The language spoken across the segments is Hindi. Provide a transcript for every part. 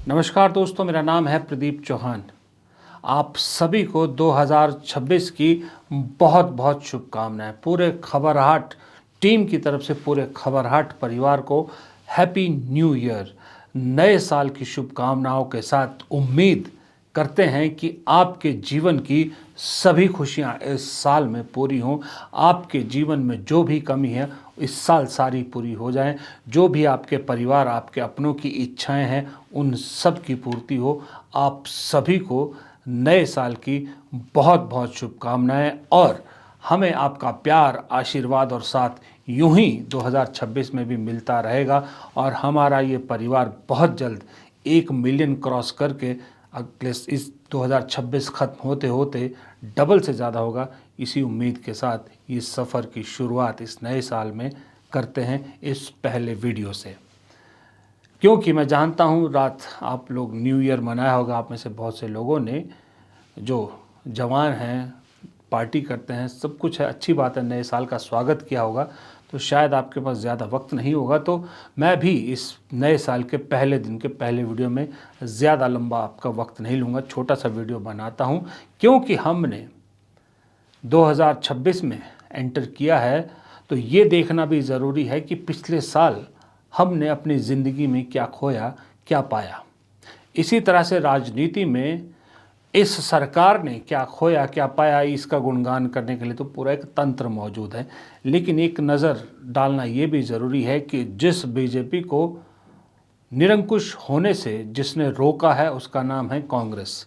नमस्कार दोस्तों, मेरा नाम है प्रदीप चौहान। आप सभी को 2026 की बहुत बहुत शुभकामनाएं। पूरे खबरहाट टीम की तरफ से पूरे खबरहाट परिवार को हैप्पी न्यू ईयर। नए साल की शुभकामनाओं के साथ उम्मीद करते हैं कि आपके जीवन की सभी खुशियां इस साल में पूरी हों। आपके जीवन में जो भी कमी है इस साल सारी पूरी हो जाएं। जो भी आपके परिवार, आपके अपनों की इच्छाएं हैं, उन सब की पूर्ति हो। आप सभी को नए साल की बहुत बहुत शुभकामनाएं और हमें आपका प्यार, आशीर्वाद और साथ यूं ही 2026 में भी मिलता रहेगा और हमारा ये परिवार बहुत जल्द 1 मिलियन क्रॉस करके अगले इस 2026 खत्म होते होते डबल से ज़्यादा होगा। इसी उम्मीद के साथ इस सफ़र की शुरुआत इस नए साल में करते हैं इस पहले वीडियो से, क्योंकि मैं जानता हूँ रात आप लोग न्यू ईयर मनाया होगा। आप में से बहुत से लोगों ने, जो जवान हैं, पार्टी करते हैं, सब कुछ है, अच्छी बात है, नए साल का स्वागत किया होगा। तो शायद आपके पास ज़्यादा वक्त नहीं होगा, तो मैं भी इस नए साल के पहले दिन के पहले वीडियो में ज़्यादा लंबा आपका वक्त नहीं लूँगा, छोटा सा वीडियो बनाता हूँ। क्योंकि हमने 2026 में एंटर किया है तो ये देखना भी ज़रूरी है कि पिछले साल हमने अपनी ज़िंदगी में क्या खोया, क्या पाया। इसी तरह से राजनीति में इस सरकार ने क्या खोया, क्या पाया, इसका गुणगान करने के लिए तो पूरा एक तंत्र मौजूद है। लेकिन एक नज़र डालना ये भी ज़रूरी है कि जिस बीजेपी को निरंकुश होने से जिसने रोका है उसका नाम है कांग्रेस।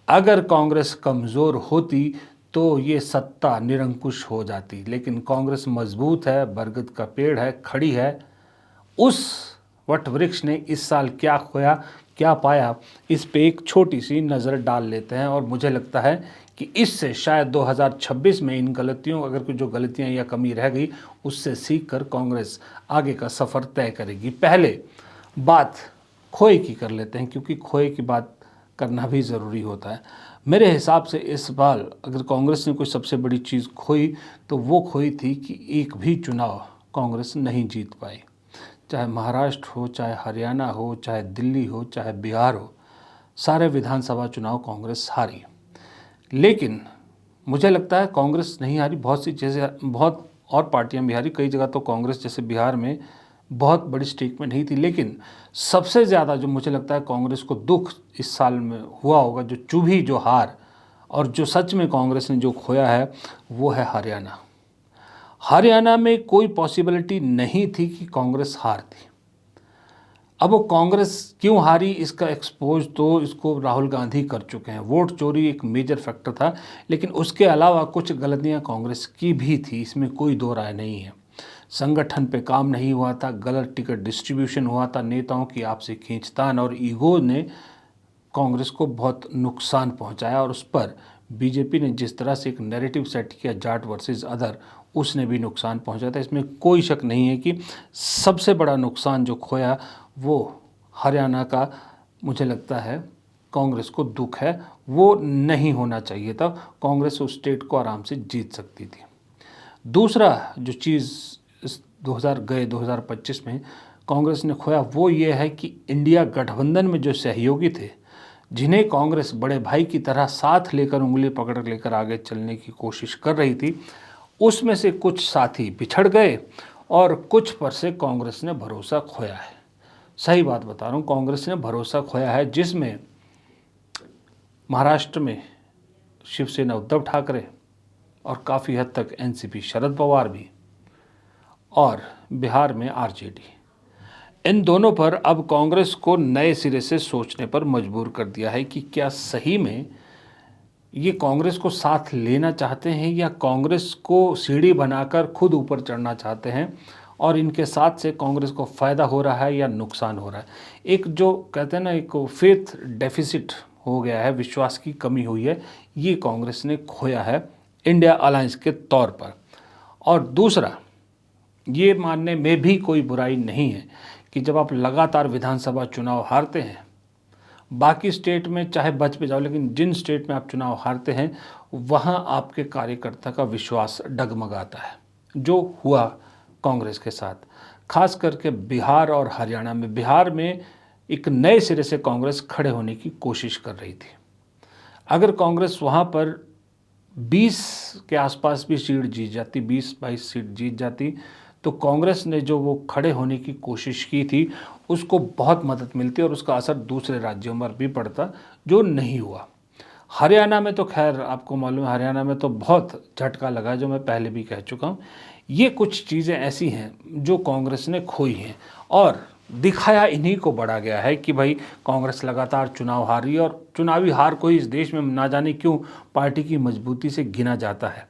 अगर कांग्रेस कमज़ोर होती तो ये सत्ता निरंकुश हो जाती, लेकिन कांग्रेस मजबूत है, बरगद का पेड़ है, खड़ी है। उस वट वृक्ष ने इस साल क्या खोया, क्या पाया, इस पे एक छोटी सी नज़र डाल लेते हैं। और मुझे लगता है कि इससे शायद 2026 में इन गलतियों, अगर कोई जो गलतियां या कमी रह गई, उससे सीख कर कांग्रेस आगे का सफ़र तय करेगी। पहले बात खोए की कर लेते हैं, क्योंकि खोए की बात करना भी ज़रूरी होता है। मेरे हिसाब से इस बार अगर कांग्रेस ने कोई सबसे बड़ी चीज़ खोई तो वो खोई थी कि एक भी चुनाव कांग्रेस नहीं जीत पाई। चाहे महाराष्ट्र हो, चाहे हरियाणा हो, चाहे दिल्ली हो, चाहे बिहार हो, सारे विधानसभा चुनाव कांग्रेस हारी। लेकिन मुझे लगता है कांग्रेस नहीं हारी, बहुत सी चीज़ें, बहुत और पार्टियां भी हारी। कई जगह तो कांग्रेस जैसे बिहार में बहुत बड़ी स्टेक में नहीं थी। लेकिन सबसे ज़्यादा जो मुझे लगता है कांग्रेस को दुख इस साल में हुआ होगा, जो चुभी, जो हार और जो सच में कांग्रेस ने जो खोया है, वो है हरियाणा। हरियाणा में कोई पॉसिबिलिटी नहीं थी कि कांग्रेस हारती। अब वो कांग्रेस क्यों हारी इसका एक्सपोज तो इसको राहुल गांधी कर चुके हैं। वोट चोरी एक मेजर फैक्टर था, लेकिन उसके अलावा कुछ गलतियां कांग्रेस की भी थी, इसमें कोई दो राय नहीं है। संगठन पे काम नहीं हुआ था, गलत टिकट डिस्ट्रीब्यूशन हुआ था, नेताओं की आपसी खींचतान और ईगो ने कांग्रेस को बहुत नुकसान पहुंचाया। और उस पर बीजेपी ने जिस तरह से एक नैरेटिव सेट किया, जाट वर्सेस अदर, उसने भी नुकसान पहुंचाया था। इसमें कोई शक नहीं है कि सबसे बड़ा नुकसान जो खोया वो हरियाणा का, मुझे लगता है कांग्रेस को दुख है। वो नहीं होना चाहिए था, कांग्रेस उस स्टेट को आराम से जीत सकती थी। दूसरा जो चीज़ इस 2025 में कांग्रेस ने खोया वो ये है कि इंडिया गठबंधन में जो सहयोगी थे, जिन्हें कांग्रेस बड़े भाई की तरह साथ लेकर, उंगली पकड़ लेकर आगे चलने की कोशिश कर रही थी, उसमें से कुछ साथी बिछड़ गए और कुछ पर से कांग्रेस ने भरोसा खोया है। सही बात बता रहा हूँ, कांग्रेस ने भरोसा खोया है, जिसमें महाराष्ट्र में शिवसेना उद्धव ठाकरे और काफ़ी हद तक एनसीपी शरद पवार भी, और बिहार में आरजेडी। इन दोनों पर अब कांग्रेस को नए सिरे से सोचने पर मजबूर कर दिया है कि क्या सही में ये कांग्रेस को साथ लेना चाहते हैं या कांग्रेस को सीढ़ी बनाकर खुद ऊपर चढ़ना चाहते हैं, और इनके साथ से कांग्रेस को फ़ायदा हो रहा है या नुकसान हो रहा है। एक जो कहते हैं ना, एक फेथ डेफिसिट हो गया है, विश्वास की कमी हुई है, ये कांग्रेस ने खोया है इंडिया अलायंस के तौर पर। और दूसरा, ये मानने में भी कोई बुराई नहीं है कि जब आप लगातार विधानसभा चुनाव हारते हैं, बाकी स्टेट में चाहे बच पे जाओ, लेकिन जिन स्टेट में आप चुनाव हारते हैं वहाँ आपके कार्यकर्ता का विश्वास डगमगाता है, जो हुआ कांग्रेस के साथ। खास करके बिहार और हरियाणा में। बिहार में एक नए सिरे से कांग्रेस खड़े होने की कोशिश कर रही थी। अगर कांग्रेस वहाँ पर 20 के आसपास भी सीट जीत जाती, 20-22 सीट जीत जाती, तो कांग्रेस ने जो वो खड़े होने की कोशिश की थी उसको बहुत मदद मिलती और उसका असर दूसरे राज्यों पर भी पड़ता, जो नहीं हुआ। हरियाणा में तो खैर आपको मालूम है, हरियाणा में तो बहुत झटका लगा, जो मैं पहले भी कह चुका हूँ। ये कुछ चीज़ें ऐसी हैं जो कांग्रेस ने खोई हैं और दिखाया इन्हीं को बड़ा गया है कि भाई कांग्रेस लगातार चुनाव हार रही है और चुनावी हार को इस देश में ना जाने क्यों पार्टी की मजबूती से गिना जाता है।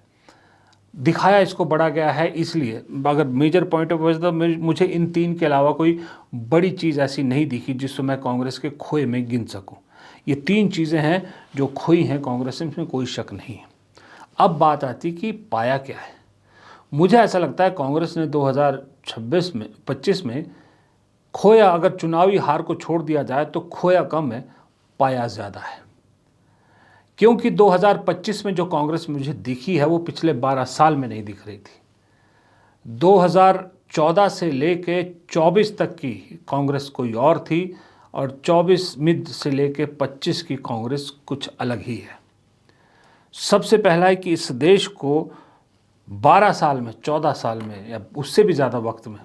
दिखाया इसको बड़ा गया है, इसलिए अगर मेजर पॉइंट ऑफ व्यू तो मुझे इन तीन के अलावा कोई बड़ी चीज़ ऐसी नहीं दिखी जिसको मैं कांग्रेस के खोए में गिन सकूं। ये तीन चीज़ें हैं जो खोई हैं कांग्रेस में, इसमें कोई शक नहीं है। अब बात आती कि पाया क्या है। मुझे ऐसा लगता है कांग्रेस ने 2025 में खोया, अगर चुनावी हार को छोड़ दिया जाए तो खोया कम है, पाया ज़्यादा है। क्योंकि 2025 में जो कांग्रेस मुझे दिखी है वो पिछले 12 साल में नहीं दिख रही थी। 2014 से लेके 24 तक की कांग्रेस कोई और थी और 24 मिड से लेके 25 की कांग्रेस कुछ अलग ही है। सबसे पहला है कि इस देश को 12 साल में, 14 साल में या उससे भी ज़्यादा वक्त में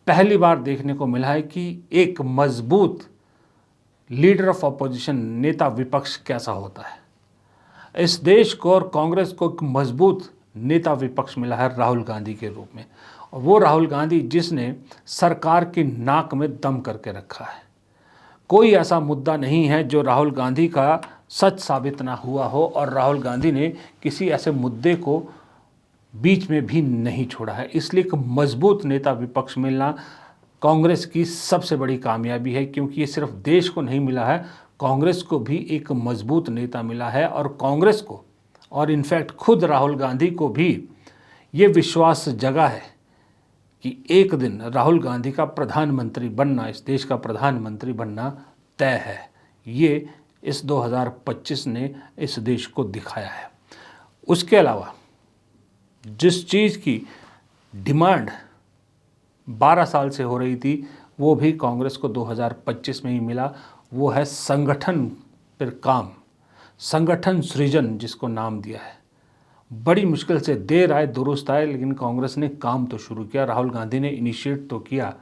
पहली बार देखने को मिला है कि एक मजबूत लीडर ऑफ अपोजिशन, नेता विपक्ष कैसा होता है। इस देश को और कांग्रेस को एक मजबूत नेता विपक्ष मिला है राहुल गांधी के रूप में, और वो राहुल गांधी जिसने सरकार की नाक में दम करके रखा है। कोई ऐसा मुद्दा नहीं है जो राहुल गांधी का सच साबित ना हुआ हो और राहुल गांधी ने किसी ऐसे मुद्दे को बीच में भी नहीं छोड़ा है। इसलिए एक मजबूत नेता विपक्ष मिलना कांग्रेस की सबसे बड़ी कामयाबी है, क्योंकि ये सिर्फ देश को नहीं मिला है, कांग्रेस को भी एक मजबूत नेता मिला है और कांग्रेस को और इनफैक्ट खुद राहुल गांधी को भी ये विश्वास जगा है कि एक दिन राहुल गांधी का प्रधानमंत्री बनना, इस देश का प्रधानमंत्री बनना तय है। ये इस 2025 ने इस देश को दिखाया है। उसके अलावा जिस चीज़ की डिमांड 12 साल से हो रही थी वो भी कांग्रेस को 2025 में ही मिला, वो है संगठन पर काम, संगठन सृजन जिसको नाम दिया है। बड़ी मुश्किल से देर आए दुरुस्त आए, लेकिन कांग्रेस ने काम तो शुरू किया। राहुल गांधी ने इनिशिएट तो किया,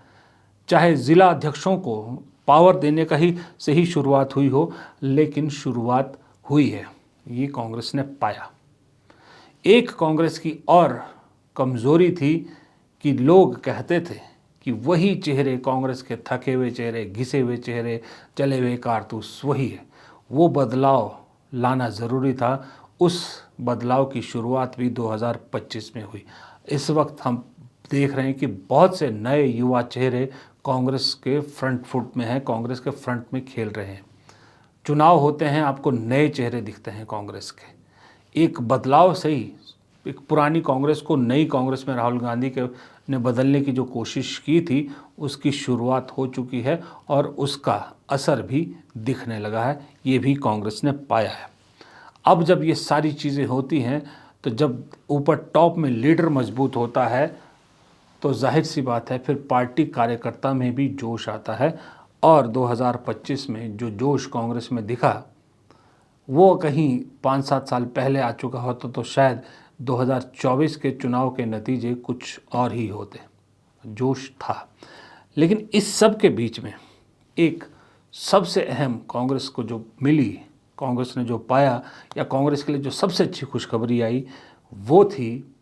चाहे ज़िला अध्यक्षों को पावर देने का ही से ही शुरुआत हुई हो, लेकिन शुरुआत हुई है, ये कांग्रेस ने पाया। एक कांग्रेस की और कमज़ोरी थी कि लोग कहते थे कि वही चेहरे, कांग्रेस के थके हुए चेहरे, घिसे हुए चेहरे, चले हुए कारतूस वही है। वो बदलाव लाना ज़रूरी था। उस बदलाव की शुरुआत भी 2025 में हुई। इस वक्त हम देख रहे हैं कि बहुत से नए युवा चेहरे कांग्रेस के फ्रंट फुट में हैं, कांग्रेस के फ्रंट में खेल रहे हैं। चुनाव होते हैं, आपको नए चेहरे दिखते हैं कांग्रेस के। एक बदलाव सही, एक पुरानी कांग्रेस को नई कांग्रेस में राहुल गांधी के ने बदलने की जो कोशिश की थी उसकी शुरुआत हो चुकी है और उसका असर भी दिखने लगा है। ये भी कांग्रेस ने पाया है। अब जब ये सारी चीज़ें होती हैं तो जब ऊपर टॉप में लीडर मजबूत होता है तो जाहिर सी बात है फिर पार्टी कार्यकर्ता में भी जोश आता है। और 2025 में जो जोश कांग्रेस में दिखा वो कहीं 5-7 साल पहले आ चुका होता तो शायद 2024 के चुनाव के नतीजे कुछ और ही होते। जोश था, लेकिन इस सब के बीच में एक सबसे अहम कांग्रेस को जो मिली, कांग्रेस ने जो पाया, या कांग्रेस के लिए जो सबसे अच्छी खुशखबरी आई, वो थी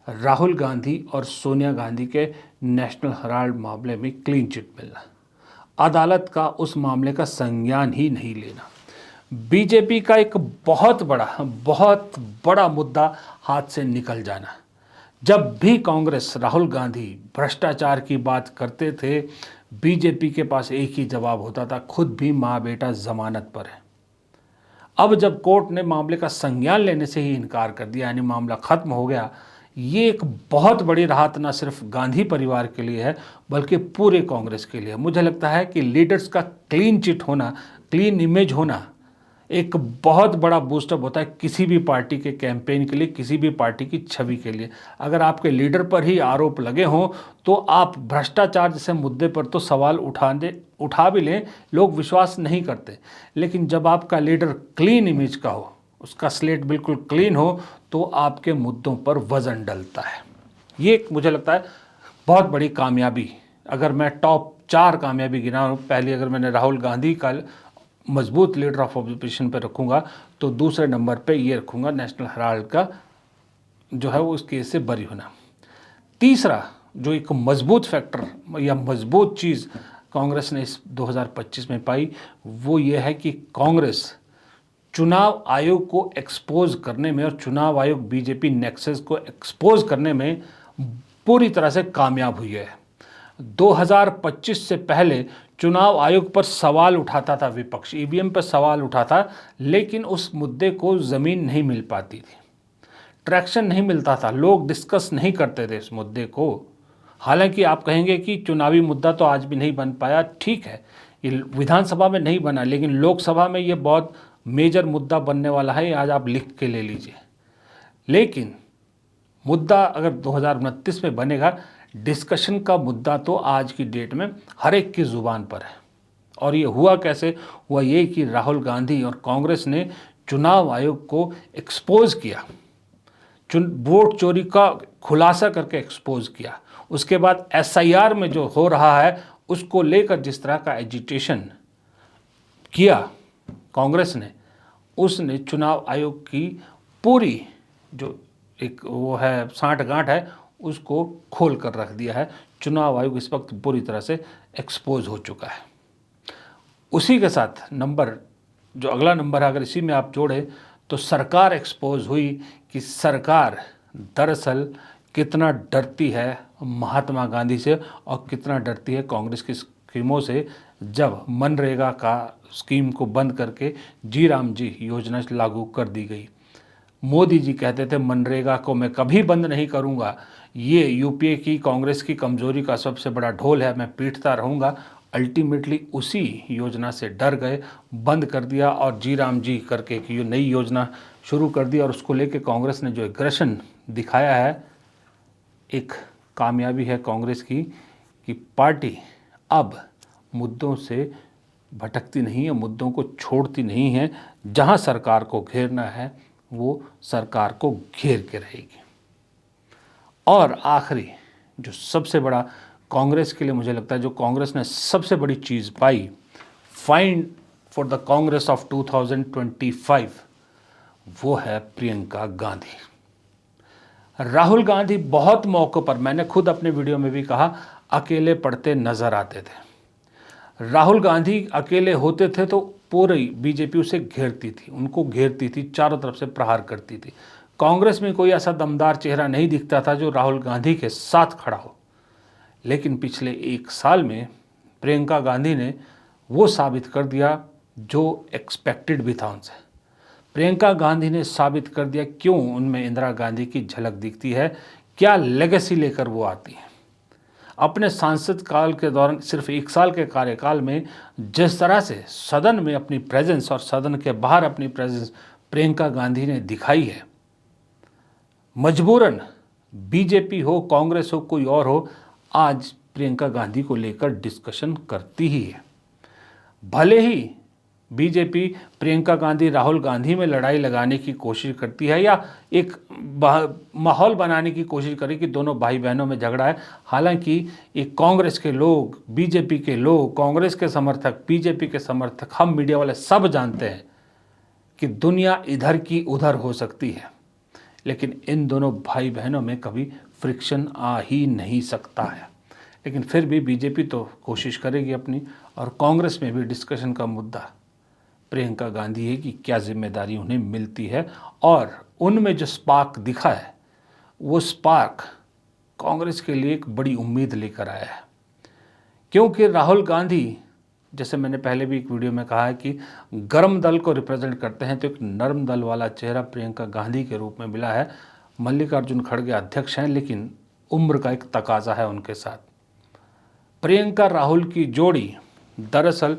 राहुल गांधी और सोनिया गांधी के नेशनल हेराल्ड मामले में क्लीन चिट मिलना, अदालत का उस मामले का संज्ञान ही नहीं लेना। बीजेपी का एक बहुत बड़ा मुद्दा हाथ से निकल जाना। जब भी कांग्रेस, राहुल गांधी भ्रष्टाचार की बात करते थे, बीजेपी के पास एक ही जवाब होता था, खुद भी माँ बेटा जमानत पर है। अब जब कोर्ट ने मामले का संज्ञान लेने से ही इनकार कर दिया, यानी मामला खत्म हो गया, ये एक बहुत बड़ी राहत न सिर्फ गांधी परिवार के लिए है बल्कि पूरे कांग्रेस के लिए। मुझे लगता है कि लीडर्स का क्लीन चिट होना, क्लीन इमेज होना, एक बहुत बड़ा बूस्टअप होता है किसी भी पार्टी के कैंपेन के लिए, किसी भी पार्टी की छवि के लिए। अगर आपके लीडर पर ही आरोप लगे हों तो आप भ्रष्टाचार जैसे मुद्दे पर तो सवाल उठा भी लें, लोग विश्वास नहीं करते। लेकिन जब आपका लीडर क्लीन इमेज का हो, उसका स्लेट बिल्कुल क्लीन हो, तो आपके मुद्दों पर वज़न डलता है। ये एक मुझे लगता है बहुत बड़ी कामयाबी। अगर मैं टॉप 4 कामयाबी गिनाऊं, पहली अगर मैंने राहुल गांधी का मजबूत लीडर ऑफ अपोजिशन पे रखूंगा, तो दूसरे नंबर पे ये रखूंगा नेशनल हेराल्ड का जो है वो उस केस से बरी होना। तीसरा जो एक मजबूत फैक्टर या मजबूत चीज़ कांग्रेस ने इस 2025 में पाई, वो ये है कि कांग्रेस चुनाव आयोग को एक्सपोज करने में और चुनाव आयोग बीजेपी नेक्सस को एक्सपोज करने में पूरी तरह से कामयाब हुई है। 2025 से पहले चुनाव आयोग पर सवाल उठाता था विपक्ष, ईवीएम पर सवाल उठाता, लेकिन उस मुद्दे को ज़मीन नहीं मिल पाती थी, ट्रैक्शन नहीं मिलता था, लोग डिस्कस नहीं करते थे इस मुद्दे को। हालांकि आप कहेंगे कि चुनावी मुद्दा तो आज भी नहीं बन पाया, ठीक है, ये विधानसभा में नहीं बना, लेकिन लोकसभा में ये बहुत मेजर मुद्दा बनने वाला है, आज आप लिख के ले लीजिए। लेकिन मुद्दा अगर 2029 में बनेगा, डिस्कशन का मुद्दा तो आज की डेट में हर एक की ज़ुबान पर है। और ये हुआ कैसे? हुआ ये कि राहुल गांधी और कांग्रेस ने चुनाव आयोग को एक्सपोज किया, वोट चोरी का खुलासा करके एक्सपोज किया। उसके बाद एसआईआर में जो हो रहा है उसको लेकर जिस तरह का एजिटेशन किया कांग्रेस ने, उसने चुनाव आयोग की पूरी जो एक वो है सांठ-गांठ है उसको खोल कर रख दिया है। चुनाव आयोग इस वक्त पूरी तरह से एक्सपोज हो चुका है। उसी के साथ नंबर जो अगला नंबर है, अगर इसी में आप जोड़े तो सरकार एक्सपोज हुई कि सरकार दरअसल कितना डरती है महात्मा गांधी से और कितना डरती है कांग्रेस की स्कीमों से। जब मनरेगा का स्कीम को बंद करके जी राम जी योजना लागू कर दी गई, मोदी जी कहते थे मनरेगा को मैं कभी बंद नहीं करूंगा, ये यूपीए की कांग्रेस की कमजोरी का सबसे बड़ा ढोल है, मैं पीटता रहूंगा। अल्टीमेटली उसी योजना से डर गए, बंद कर दिया और जी राम जी करके कि ये नई योजना शुरू कर दी। और उसको लेके कांग्रेस ने जो एग्रेशन दिखाया है, एक कामयाबी है कांग्रेस की कि पार्टी अब मुद्दों से भटकती नहीं है, मुद्दों को छोड़ती नहीं है। जहां सरकार को घेरना है वो सरकार को घेर के रहेगी। और आखिरी जो सबसे बड़ा कांग्रेस के लिए मुझे लगता है, जो कांग्रेस ने सबसे बड़ी चीज़ पाई, find for the congress of 2025, वो है प्रियंका गांधी। राहुल गांधी बहुत मौक़ों पर, मैंने खुद अपने वीडियो में भी कहा, अकेले पड़ते नजर आते थे। राहुल गांधी अकेले होते थे तो पूरी बीजेपी उसे घेरती थी, उनको घेरती थी, चारों तरफ से प्रहार करती थी। कांग्रेस में कोई ऐसा दमदार चेहरा नहीं दिखता था जो राहुल गांधी के साथ खड़ा हो। लेकिन पिछले 1 साल में प्रियंका गांधी ने वो साबित कर दिया जो एक्सपेक्टेड भी था उनसे। प्रियंका गांधी ने साबित कर दिया क्यों उनमें इंदिरा गांधी की झलक दिखती है, क्या लेगेसी लेकर वो आती है। अपने सांसद काल के दौरान सिर्फ 1 साल के कार्यकाल में जिस तरह से सदन में अपनी प्रेजेंस और सदन के बाहर अपनी प्रेजेंस प्रियंका गांधी ने दिखाई है, मजबूरन बीजेपी हो, कांग्रेस हो, कोई और हो, आज प्रियंका गांधी को लेकर डिस्कशन करती ही है। भले ही बीजेपी प्रियंका गांधी राहुल गांधी में लड़ाई लगाने की कोशिश करती है या एक माहौल बनाने की कोशिश करे कि दोनों भाई बहनों में झगड़ा है, हालांकि एक कांग्रेस के लोग, बीजेपी के लोग, कांग्रेस के समर्थक, बीजेपी के समर्थक, हम मीडिया वाले सब जानते हैं कि दुनिया इधर की उधर हो सकती है, लेकिन इन दोनों भाई बहनों में कभी फ्रिक्शन आ ही नहीं सकता है। लेकिन फिर भी बीजेपी तो कोशिश करेगी अपनी, और कांग्रेस में भी डिस्कशन का मुद्दा प्रियंका गांधी है कि क्या जिम्मेदारी उन्हें मिलती है। और उनमें जो स्पार्क दिखा है, वो स्पार्क कांग्रेस के लिए एक बड़ी उम्मीद लेकर आया है। क्योंकि राहुल गांधी, जैसे मैंने पहले भी एक वीडियो में कहा है कि गर्म दल को रिप्रेजेंट करते हैं, तो एक नरम दल वाला चेहरा प्रियंका गांधी के रूप में मिला है। मल्लिकार्जुन खड़गे अध्यक्ष हैं, लेकिन उम्र का एक तकाजा है उनके साथ। प्रियंका राहुल की जोड़ी दरअसल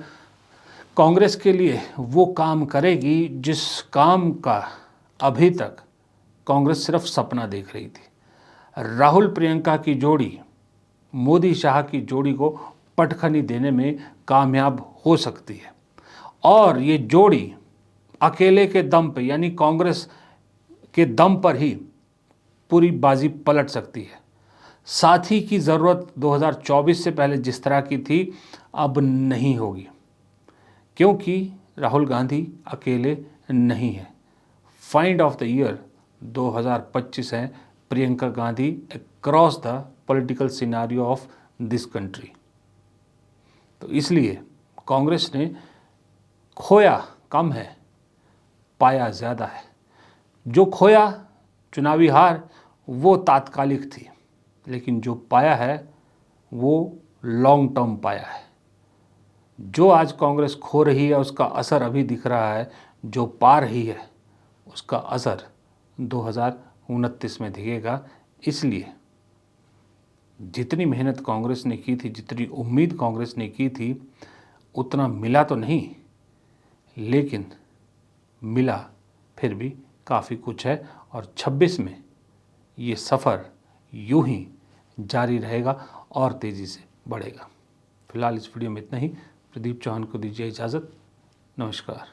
कांग्रेस के लिए वो काम करेगी जिस काम का अभी तक कांग्रेस सिर्फ सपना देख रही थी। राहुल प्रियंका की जोड़ी मोदी शाह की जोड़ी को पटखनी देने में कामयाब हो सकती है और ये जोड़ी अकेले के दम पे यानी कांग्रेस के दम पर ही पूरी बाजी पलट सकती है। साथी की ज़रूरत 2024 से पहले जिस तरह की थी अब नहीं होगी, क्योंकि राहुल गांधी अकेले नहीं है। फाइंड ऑफ द ईयर 2025 है Priyanka Gandhi across the political scenario of this country. तो इसलिए कांग्रेस ने खोया कम है, पाया ज़्यादा है। जो खोया चुनावी हार वो तात्कालिक थी, लेकिन जो पाया है वो लॉन्ग टर्म पाया है। जो आज कांग्रेस खो रही है उसका असर अभी दिख रहा है, जो पा रही है उसका असर 2029 में दिखेगा। इसलिए जितनी मेहनत कांग्रेस ने की थी, जितनी उम्मीद कांग्रेस ने की थी, उतना मिला तो नहीं, लेकिन मिला फिर भी काफ़ी कुछ है और 26 में ये सफ़र यूं ही जारी रहेगा और तेज़ी से बढ़ेगा। फिलहाल इस वीडियो में इतना ही। प्रदीप चौहान को दीजिए इजाज़त। नमस्कार।